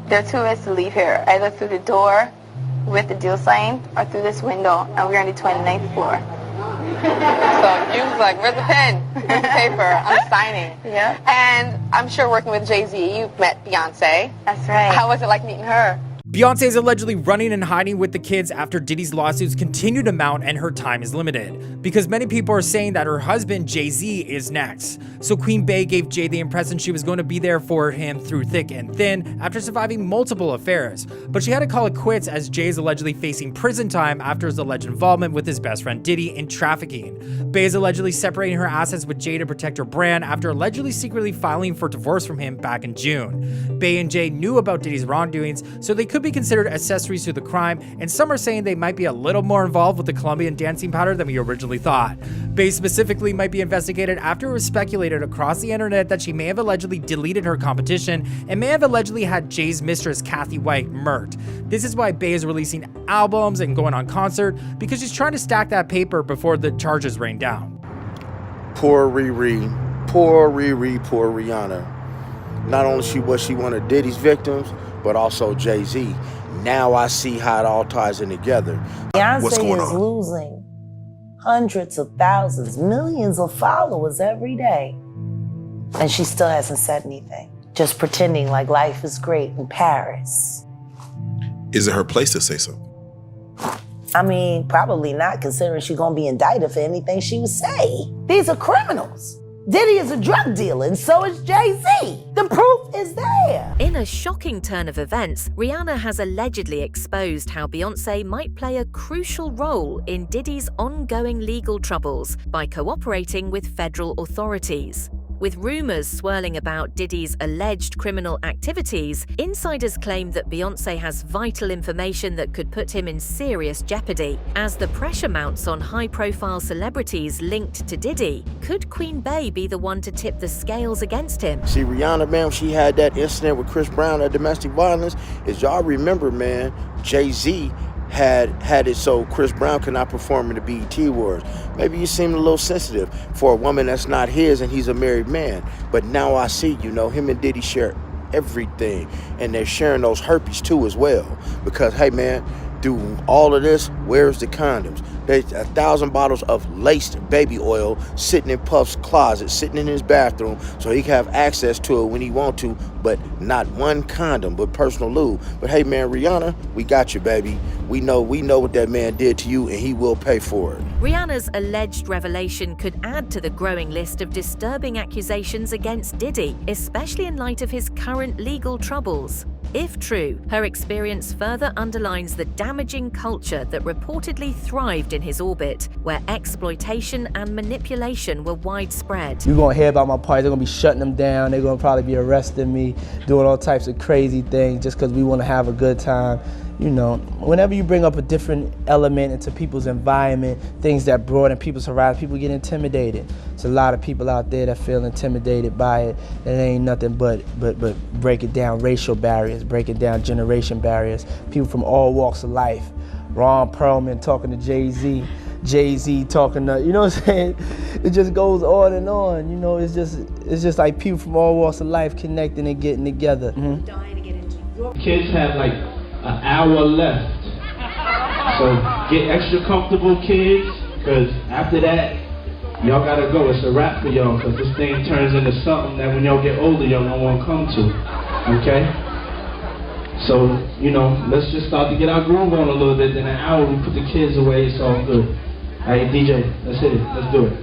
There are two ways to leave here, either through the door with the deal sign or through this window, and we're on the 29th floor. So you was like, where's the pen? Where's the paper? I'm signing. Yeah. And I'm sure working with Jay-Z, you met Beyonce. That's right. How was it like meeting her? Beyonce is allegedly running and hiding with the kids after Diddy's lawsuits continue to mount and her time is limited, because many people are saying that her husband Jay-Z is next. So Queen Bey gave Jay the impression she was going to be there for him through thick and thin after surviving multiple affairs, but she had to call it quits as Jay is allegedly facing prison time after his alleged involvement with his best friend Diddy in trafficking. Bey is allegedly separating her assets with Jay to protect her brand after allegedly secretly filing for divorce from him back in June. Bey and Jay knew about Diddy's wrongdoings, so they could be considered accessories to the crime, and some are saying they might be a little more involved with the Colombian dancing powder than we originally thought. Bey specifically might be investigated after it was speculated across the internet that she may have allegedly deleted her competition and may have allegedly had Jay's mistress Kathy White murked. This is why Bey is releasing albums and going on concert, because she's trying to stack that paper before the charges rain down. Poor Riri, poor Riri, poor Rihanna. Not only was she one of Diddy's victims, but also Jay-Z. Now I see how it all ties in together. Beyonce is losing hundreds of thousands, millions of followers every day. And she still hasn't said anything. Just pretending like life is great in Paris. Is it her place to say so? I mean, probably not, considering she's gonna be indicted for anything she would say. These are criminals. Diddy is a drug dealer, and so is Jay-Z. The proof is there. In a shocking turn of events, Rihanna has allegedly exposed how Beyoncé might play a crucial role in Diddy's ongoing legal troubles by cooperating with federal authorities. With rumors swirling about Diddy's alleged criminal activities, insiders claim that Beyoncé has vital information that could put him in serious jeopardy. As the pressure mounts on high-profile celebrities linked to Diddy, could Queen Bey be the one to tip the scales against him? See, Rihanna, man, she had that incident with Chris Brown, that domestic violence. As y'all remember, man, Jay-Z had it so Chris Brown could not perform in the BET Awards. Maybe you seem a little sensitive for a woman that's not his and he's a married man. But now I see, you know, him and Diddy share everything, and they're sharing those herpes too as well. Because, hey man, through all of this, where's the condoms? There's 1,000 bottles of laced baby oil sitting in Puff's closet, sitting in his bathroom, so he can have access to it when he want to, but not one condom, but personal lube. But hey man, Rihanna, we got you, baby. We know what that man did to you, and he will pay for it. Rihanna's alleged revelation could add to the growing list of disturbing accusations against Diddy, especially in light of his current legal troubles. If true, her experience further underlines the damaging culture that reportedly thrived in his orbit, where exploitation and manipulation were widespread. You're gonna hear about my party, they're gonna be shutting them down, they're gonna probably be arresting me, doing all types of crazy things just because we wanna have a good time. You know, whenever you bring up a different element into people's environment, things that broaden people's horizon, people get intimidated. There's a lot of people out there that feel intimidated by it, and it ain't nothing but breaking down racial barriers, breaking down generation barriers, people from all walks of life. Ron Perlman talking to Jay-Z, Jay-Z talking to, you know what I'm saying? It just goes on and on, you know, it's just like people from all walks of life connecting and getting together. Kids have like an hour left, so get extra comfortable, kids, because after that y'all gotta go. It's a wrap for y'all, because this thing turns into something that when y'all get older y'all don't want to come to. Okay, so you know, let's just start to get our groove on a little bit. Then an hour we put the kids away, it's all good. Hey DJ, let's hit it, let's do it.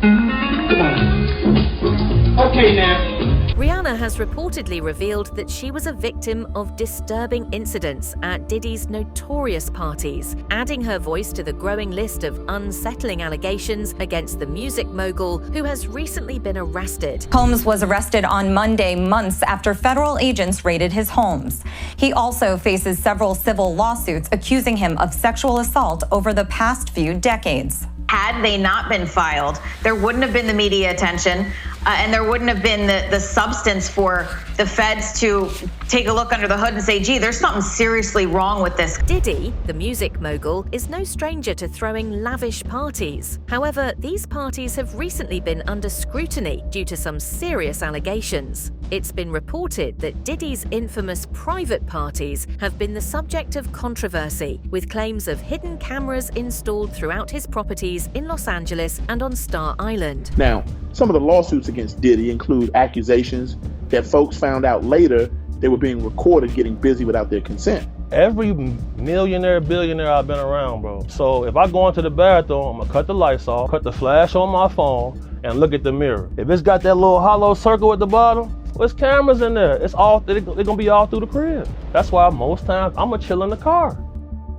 Come on. Okay now. Rihanna has reportedly revealed that she was a victim of disturbing incidents at Diddy's notorious parties, adding her voice to the growing list of unsettling allegations against the music mogul, who has recently been arrested. Combs was arrested on Monday, months after federal agents raided his homes. He also faces several civil lawsuits accusing him of sexual assault over the past few decades. Had they not been filed, there wouldn't have been the media attention, and there wouldn't have been the substance for the feds to take a look under the hood and say, gee, there's something seriously wrong with this. Diddy, the music mogul, is no stranger to throwing lavish parties. However, these parties have recently been under scrutiny due to some serious allegations. It's been reported that Diddy's infamous private parties have been the subject of controversy, with claims of hidden cameras installed throughout his properties in Los Angeles and on Star Island. Now, some of the lawsuits against Diddy include accusations that folks found out later they were being recorded getting busy without their consent. Every millionaire, billionaire I've been around, bro. So if I go into the bathroom, I'm gonna cut the lights off, cut the flash on my phone, and look at the mirror. If it's got that little hollow circle at the bottom, well, there's cameras in there. They're gonna be all through the crib. That's why most times I'm gonna chill in the car.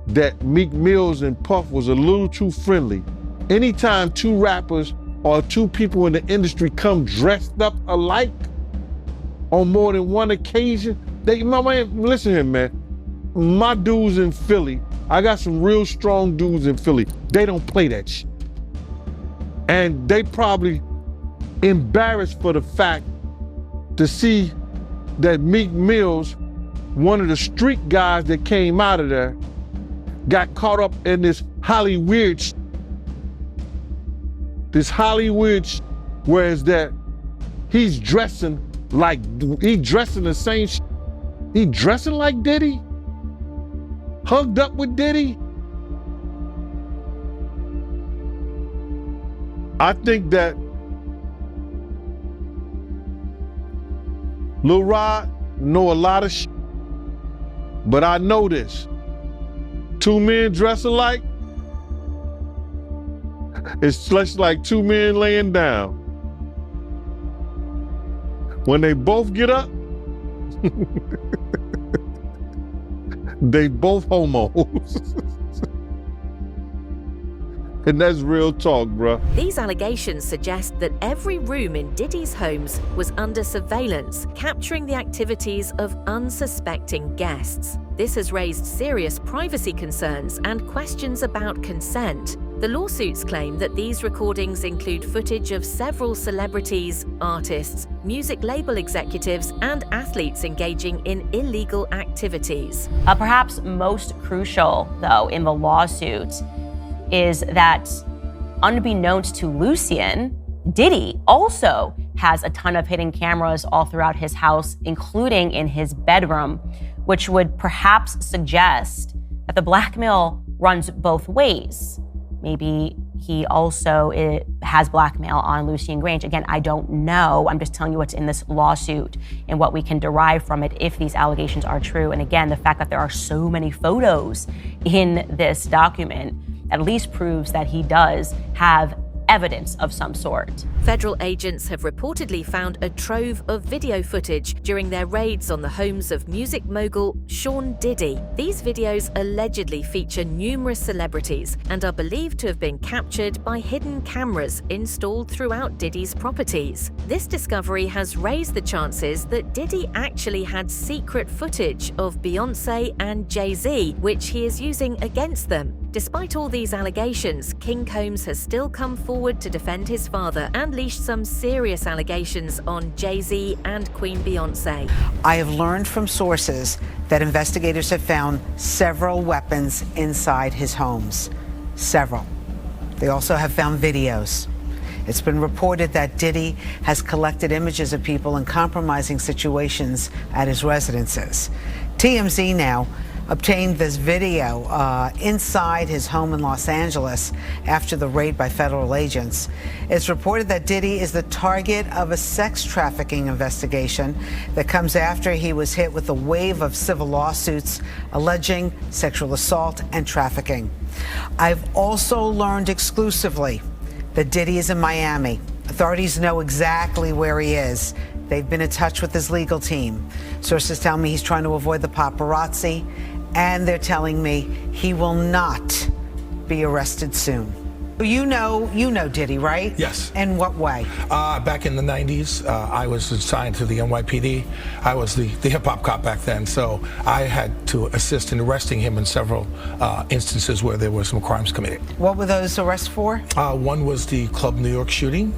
That Meek Mills and Puff was a little too friendly. Anytime two rappers or two people in the industry come dressed up alike on more than one occasion, listen here, man. My dudes in Philly, I got some real strong dudes in Philly. They don't play that shit. And they probably embarrassed for the fact to see that Meek Mills, one of the street guys that came out of there, got caught up in this Hollywood shit. Whereas that he's dressing the same shit. He dressing like Diddy? Hugged up with Diddy? I think that Lil Rod know a lot of shit, but I know this. Two men dress alike, it's just like two men laying down. When they both get up, they both homos. And that's real talk, bruh. These allegations suggest that every room in Diddy's homes was under surveillance, capturing the activities of unsuspecting guests. This has raised serious privacy concerns and questions about consent. The lawsuits claim that these recordings include footage of several celebrities, artists, music label executives, and athletes engaging in illegal activities. Perhaps most crucial, though, in the lawsuit is that, unbeknownst to Lucien, Diddy also has a ton of hidden cameras all throughout his house, including in his bedroom, which would perhaps suggest that the blackmail runs both ways. Maybe he also has blackmail on Lucien Grange. Again, I don't know. I'm just telling you what's in this lawsuit and what we can derive from it if these allegations are true. And again, the fact that there are so many photos in this document at least proves that he does have evidence of some sort. Federal agents have reportedly found a trove of video footage during their raids on the homes of music mogul Sean Diddy. These videos allegedly feature numerous celebrities and are believed to have been captured by hidden cameras installed throughout Diddy's properties. This discovery has raised the chances that Diddy actually had secret footage of Beyoncé and Jay-Z, which he is using against them. Despite all these allegations, King Combs has still come forward to defend his father and unleashed some serious allegations on Jay-Z and Queen Beyonce. I have learned from sources that investigators have found several weapons inside his homes. Several. They also have found videos. It's been reported that Diddy has collected images of people in compromising situations at his residences. TMZ now obtained this video inside his home in Los Angeles after the raid by federal agents. It's reported that Diddy is the target of a sex trafficking investigation that comes after he was hit with a wave of civil lawsuits alleging sexual assault and trafficking. I've also learned exclusively that Diddy is in Miami. Authorities know exactly where he is. They've been in touch with his legal team. Sources tell me he's trying to avoid the paparazzi, and they're telling me he will not be arrested soon. You know Diddy, right? Yes. In what way? Back in the 90s, I was assigned to the NYPD. I was the hip-hop cop back then, so I had to assist in arresting him in several instances where there were some crimes committed. What were those arrests for? One was the Club New York shooting.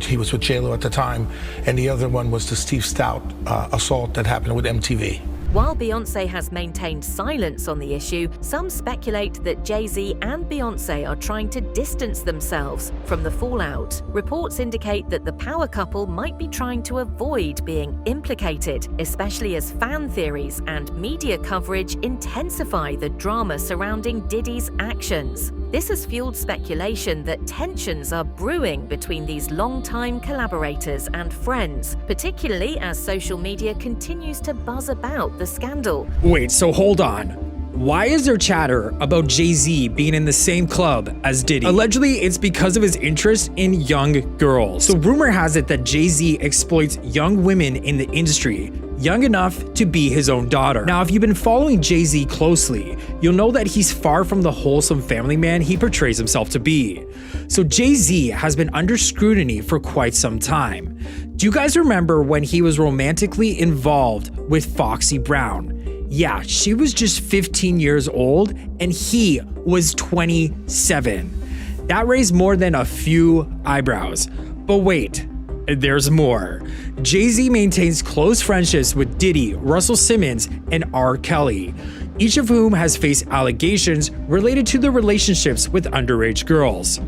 He was with J-Lo at the time, and the other one was the Steve Stout assault that happened with MTV. While Beyoncé has maintained silence on the issue, some speculate that Jay-Z and Beyoncé are trying to distance themselves from the fallout. Reports indicate that the power couple might be trying to avoid being implicated, especially as fan theories and media coverage intensify the drama surrounding Diddy's actions. This has fueled speculation that tensions are brewing between these longtime collaborators and friends, particularly as social media continues to buzz about the scandal. Wait, so hold on. Why is there chatter about Jay-Z being in the same club as Diddy? Allegedly, it's because of his interest in young girls. So rumor has it that Jay-Z exploits young women in the industry, young enough to be his own daughter. Now, if you've been following Jay-Z closely, you'll know that he's far from the wholesome family man he portrays himself to be. So Jay-Z has been under scrutiny for quite some time. Do you guys remember when he was romantically involved with Foxy Brown? Yeah, she was just 15 years old and he was 27. That raised more than a few eyebrows. But wait, there's more. Jay-Z maintains close friendships with Diddy, Russell Simmons, and R. Kelly, each of whom has faced allegations related to their relationships with underage girls.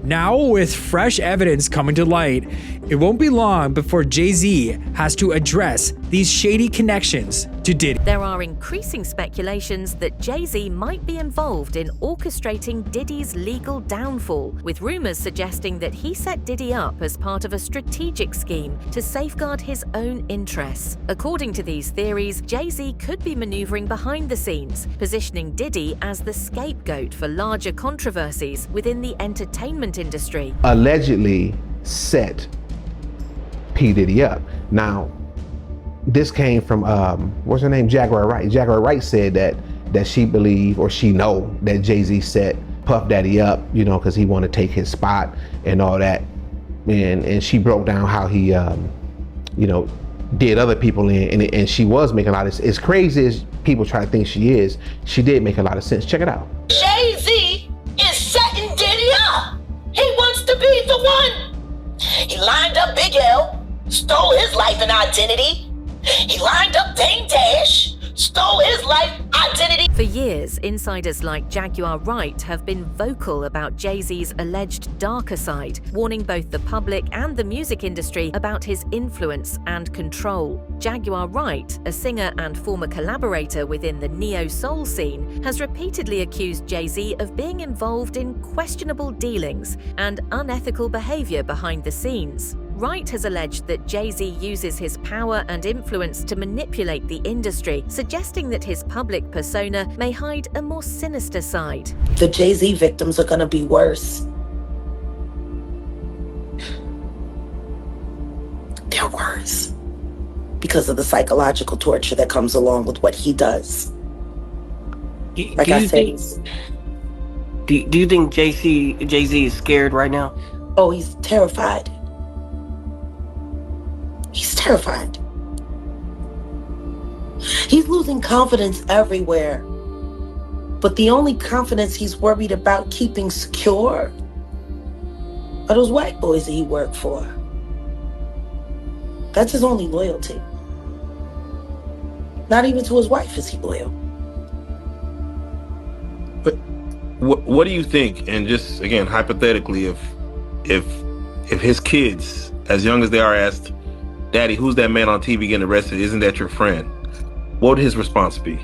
Now, with fresh evidence coming to light, it won't be long before Jay-Z has to address these shady connections to Diddy. There are increasing speculations that Jay-Z might be involved in orchestrating Diddy's legal downfall, with rumors suggesting that he set Diddy up as part of a strategic scheme to safeguard his own interests. According to these theories, Jay-Z could be maneuvering behind the scenes, positioning Diddy as the scapegoat for larger controversies within the entertainment industry. Allegedly set P. Diddy up. Now, this came from, what's her name? Jaguar Wright. Jaguar Wright said that she believed, or she know, that Jay-Z set Puff Daddy up, you know, because he wanted to take his spot and all that. And she broke down how he, you know, did other people in, and she was making a lot of, as crazy as people try to think she is, she did make a lot of sense. Check it out. Jay-Z is setting Diddy up. He wants to be the one. He lined up Big L, stole his life and identity. He lined up Dame Dash, stole his life identity. For years, insiders like Jaguar Wright have been vocal about Jay-Z's alleged darker side, warning both the public and the music industry about his influence and control. Jaguar Wright, a singer and former collaborator within the neo-soul scene, has repeatedly accused Jay-Z of being involved in questionable dealings and unethical behavior behind the scenes. Wright has alleged that Jay-Z uses his power and influence to manipulate the industry, suggesting that his public persona may hide a more sinister side. The Jay-Z victims are going to be worse. They're worse because of the psychological torture that comes along with what he does. Like I said, do you think Jay-Z is scared right now? Oh, he's terrified. He's terrified. He's losing confidence everywhere. But the only confidence he's worried about keeping secure are those white boys that he worked for. That's his only loyalty. Not even to his wife is he loyal. But what do you think? And just again, hypothetically, if his kids, as young as they are, asked, "Daddy, who's that man on TV getting arrested? Isn't that your friend?" What would his response be?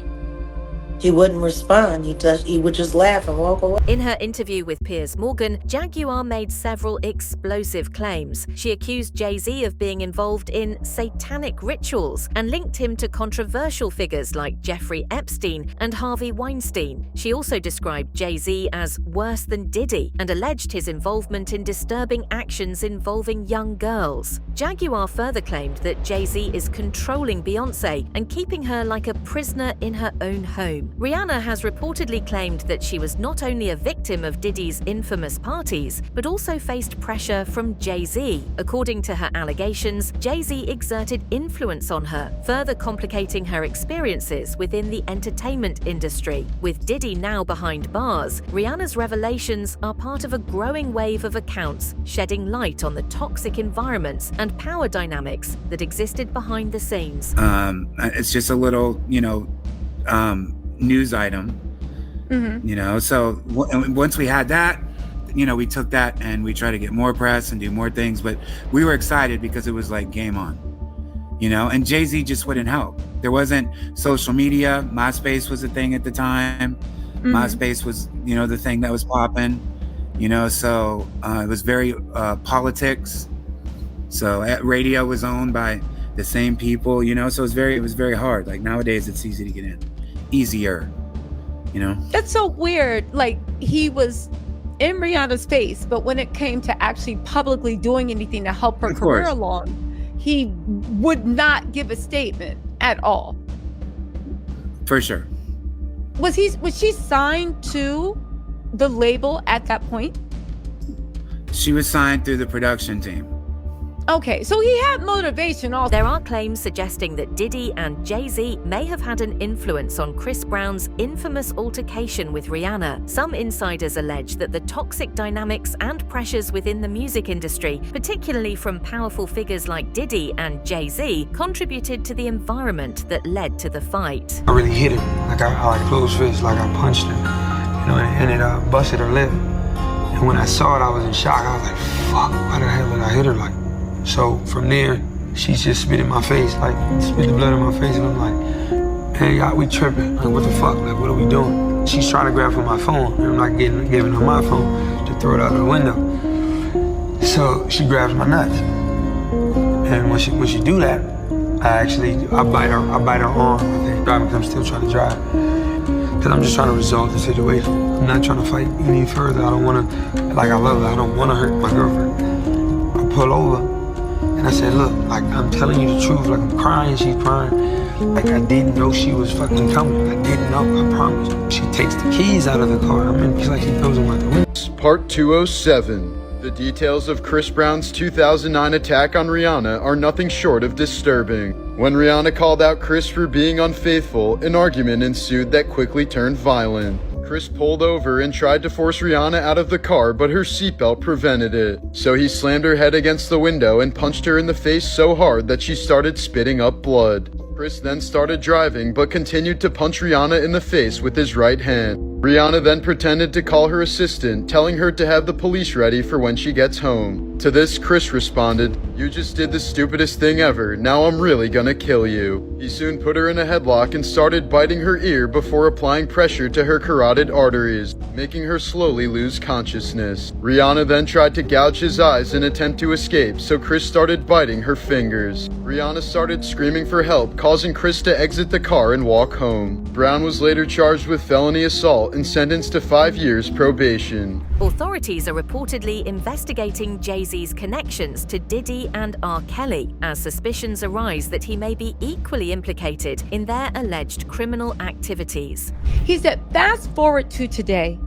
He wouldn't respond. He would just laugh and walk away. In her interview with Piers Morgan, Jaguar made several explosive claims. She accused Jay-Z of being involved in satanic rituals and linked him to controversial figures like Jeffrey Epstein and Harvey Weinstein. She also described Jay-Z as worse than Diddy and alleged his involvement in disturbing actions involving young girls. Jaguar further claimed that Jay-Z is controlling Beyoncé and keeping her like a prisoner in her own home. home. Rihanna has reportedly claimed that she was not only a victim of Diddy's infamous parties, but also faced pressure from Jay-Z. According to her allegations, Jay-Z exerted influence on her, further complicating her experiences within the entertainment industry. With Diddy now behind bars, Rihanna's revelations are part of a growing wave of accounts shedding light on the toxic environments and power dynamics that existed behind the scenes. It's just a little, news item, so once we had that, we took that and we tried to get more press and do more things, but we were excited because it was like game on, and Jay-Z just wouldn't help. There wasn't social media. MySpace was a thing at the time. MySpace was, the thing that was popping, so it was very politics. So radio was owned by the same people, so it was very hard. Like nowadays it's easy to get in, easier, That's so weird. Like he was in Rihanna's face, but when it came to actually publicly doing anything to help her career along, he would not give a statement at all. For sure. Was she signed to the label at that point? She was signed through the production team. Okay, so he had motivation also. There are claims suggesting that Diddy and Jay-Z may have had an influence on Chris Brown's infamous altercation with Rihanna. Some insiders allege that the toxic dynamics and pressures within the music industry, particularly from powerful figures like Diddy and Jay-Z, contributed to the environment that led to the fight. I really hit her, like I closed fists, like I punched her, and it busted her lip. And when I saw it, I was in shock. I was like, fuck, why the hell did I hit her like? So from there, she just spit in my face, like spit the blood in my face, and I'm like, hey, y'all, we tripping. Like, what the fuck? Like, what are we doing? She's trying to grab for my phone, and I'm not giving her my phone to throw it out the window. So she grabs my nuts, and when she do that, I bite her arm. I think because I'm still trying to drive, because I'm just trying to resolve the situation. I'm not trying to fight any further. I don't want to, like I love her. I don't want to hurt my girlfriend. I pull over. And I said, look, like, I'm telling you the truth. Like, I'm crying, she's crying. Like, I didn't know she was fucking coming. I didn't know, I promise. She takes the keys out of the car. I mean, it's like she throws them out the window. Part 207. The details of Chris Brown's 2009 attack on Rihanna are nothing short of disturbing. When Rihanna called out Chris for being unfaithful, an argument ensued that quickly turned violent. Chris pulled over and tried to force Rihanna out of the car, but her seatbelt prevented it. So he slammed her head against the window and punched her in the face so hard that she started spitting up blood. Chris then started driving, but continued to punch Rihanna in the face with his right hand. Rihanna then pretended to call her assistant, telling her to have the police ready for when she gets home. To this, Chris responded, "You just did the stupidest thing ever. Now I'm really gonna kill you." He soon put her in a headlock and started biting her ear before applying pressure to her carotid arteries, making her slowly lose consciousness. Rihanna then tried to gouge his eyes in an attempt to escape, so Chris started biting her fingers. Rihanna started screaming for help, causing Chris to exit the car and walk home. Brown was later charged with felony assault and sentenced to 5 years probation. Authorities are reportedly investigating Jay-Z's connections to Diddy and R. Kelly, as suspicions arise that he may be equally implicated in their alleged criminal activities. He said, fast forward to today.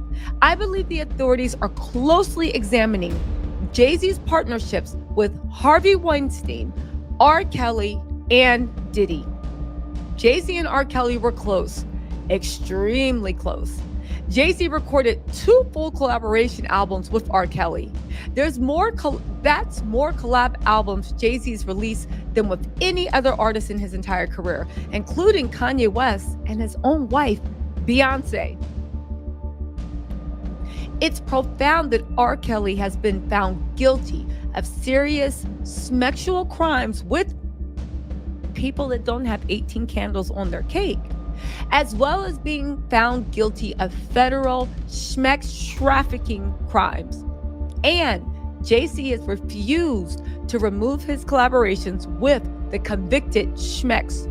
I believe the authorities are closely examining Jay-Z's partnerships with Harvey Weinstein, R. Kelly, and Diddy. Jay-Z and R. Kelly were close, extremely close. Jay-Z recorded 2 full collaboration albums with R. Kelly. That's more collab albums Jay-Z's released than with any other artist in his entire career, including Kanye West and his own wife, Beyonce. It's profound that R. Kelly has been found guilty of serious sexual crimes with people that don't have 18 candles on their cake, as well as being found guilty of federal schmex trafficking crimes. And Jay-Z has refused to remove his collaborations with the convicted schmex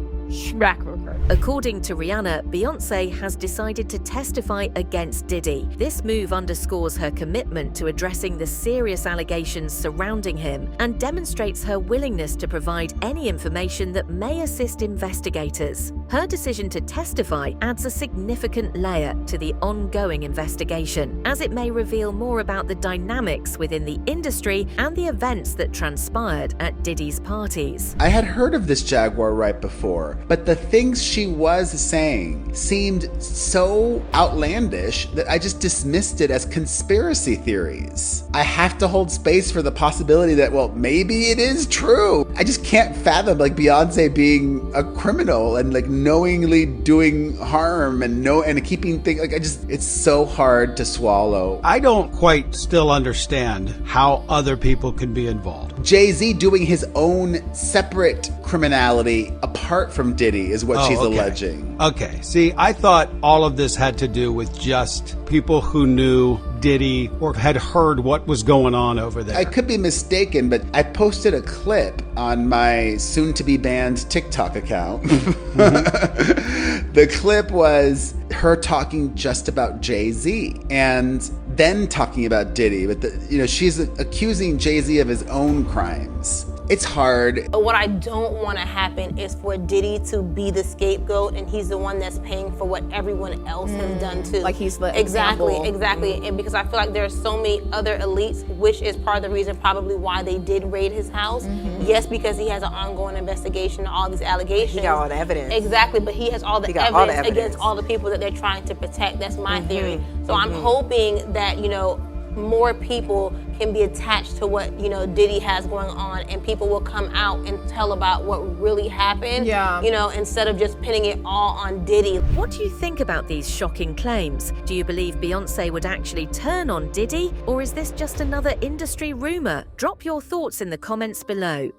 trafficker. According to Rihanna, Beyoncé has decided to testify against Diddy. This move underscores her commitment to addressing the serious allegations surrounding him and demonstrates her willingness to provide any information that may assist investigators. Her decision to testify adds a significant layer to the ongoing investigation, as it may reveal more about the dynamics within the industry and the events that transpired at Diddy's parties. I had heard of this Jaguar Wright before, but the things she was saying seemed so outlandish that I just dismissed it as conspiracy theories. I have to hold space for the possibility that, well, maybe it is true. I just can't fathom like Beyonce being a criminal and like knowingly doing harm and keeping things like it's so hard to swallow. I don't quite still understand how other people can be involved. Jay-Z doing his own separate criminality apart from Diddy is what she's alleging. Okay, see, I thought all of this had to do with just people who knew Diddy or had heard what was going on over there. I could be mistaken, but I posted a clip on my soon-to-be banned TikTok account. The clip was her talking just about Jay-Z and then talking about Diddy, but she's accusing Jay-Z of his own crimes. It's hard. What I don't want to happen is for Diddy to be the scapegoat and he's the one that's paying for what everyone else has done too. Like he's the Exactly. example. And because I feel like there are so many other elites, which is part of the reason probably why they did raid his house. Yes, because he has an ongoing investigation, all these allegations. He got all the evidence. Exactly, but he has all the evidence against all the people that they're trying to protect. That's my theory. So I'm hoping that, more people can be attached to what Diddy has going on, and people will come out and tell about what really happened. Instead of just pinning it all on Diddy. What do you think about these shocking claims? Do you believe Beyoncé would actually turn on Diddy, or is this just another industry rumor? Drop your thoughts in the comments below.